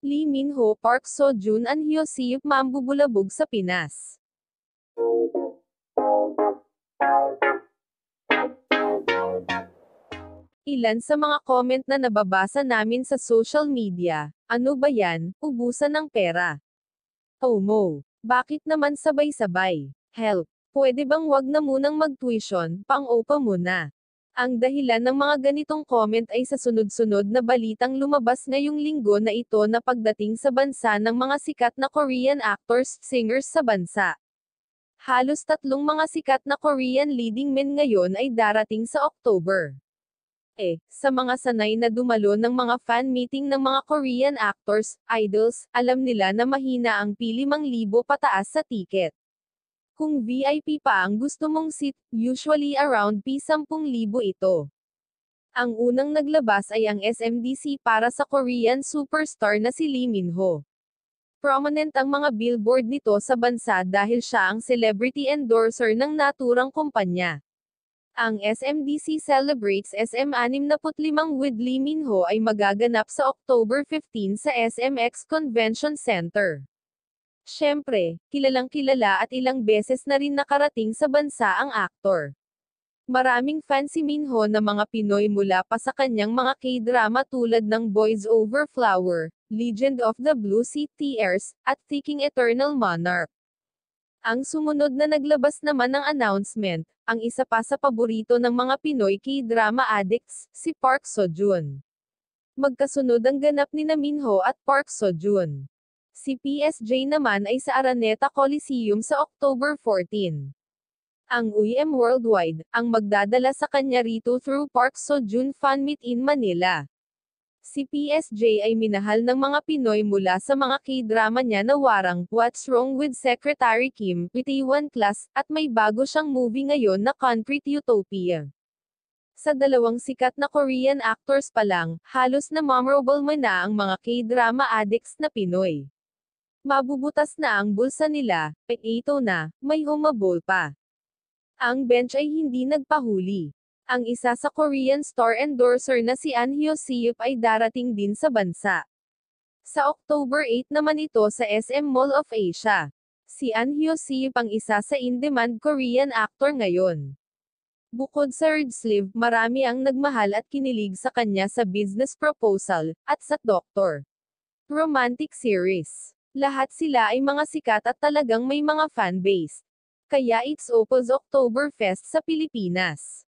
Lee Min-ho, Park Seo-joon, An Hyo-seop mambubulabog sa Pinas. Ilan sa mga comment na nababasa namin sa social media, ano ba yan, ubusan ng pera. Omo, bakit naman sabay-sabay? Help, pwede bang wag na munang mag-tuition, pang-OPA muna? Ang dahilan ng mga ganitong comment ay sa sunod-sunod na balitang lumabas ngayong linggo na ito na pagdating sa bansa ng mga sikat na Korean actors, singers sa bansa. Halos tatlong mga sikat na Korean leading men ngayon ay darating sa October. Sa mga sanay na dumalo ng mga fan meeting ng mga Korean actors, idols, alam nila na mahina ang pili 5,000 pataas sa tiket. Kung VIP pa ang gusto mong seat, usually around P10,000 ito. Ang unang naglabas ay ang SMDC para sa Korean superstar na si Lee Min-ho. Prominent ang mga billboard nito sa bansa dahil siya ang celebrity endorser ng naturang kumpanya. Ang SMDC Celebrates SM65 with Lee Min-ho ay magaganap sa October 15 sa SMX Convention Center. Siyempre, kilalang-kilala at ilang beses na rin nakarating sa bansa ang aktor. Maraming fan si Min-ho na mga Pinoy mula pa sa kanyang mga K-drama tulad ng Boys Over Flower, Legend of the Blue Sea Tears, at Seeking Eternal Monarch. Ang sumunod na naglabas naman ng announcement, ang isa pa sa paborito ng mga Pinoy K-drama addicts, si Park Seo-joon. Magkasunod ang ganap ni Min-ho at Park Seo-joon. Si PSJ naman ay sa Araneta Coliseum sa October 14. Ang UM Worldwide, ang magdadala sa kanya rito through Park Seo-joon Fan Meet in Manila. Si PSJ ay minahal ng mga Pinoy mula sa mga K-drama niya na warang What's Wrong with Secretary Kim, Itaewon Class, at may bago siyang movie ngayon na Concrete Utopia. Sa dalawang sikat na Korean actors pa lang, halos na memorable mo na ang mga K-drama addicts na Pinoy. Mabubutas na ang bulsa nila, ito na, may humabol pa. Ang bench ay hindi nagpahuli. Ang isa sa Korean star endorser na si An Hyo-seop ay darating din sa bansa. Sa October 8 naman ito sa SM Mall of Asia. Si An Hyo-seop ang isa sa in-demand Korean actor ngayon. Bukod sa red sleeve, marami ang nagmahal at kinilig sa kanya sa Business Proposal, at sa Doctor. Romantic series. Lahat sila ay mga sikat at talagang may mga fanbase. Kaya it's Oppo's Oktoberfest sa Pilipinas.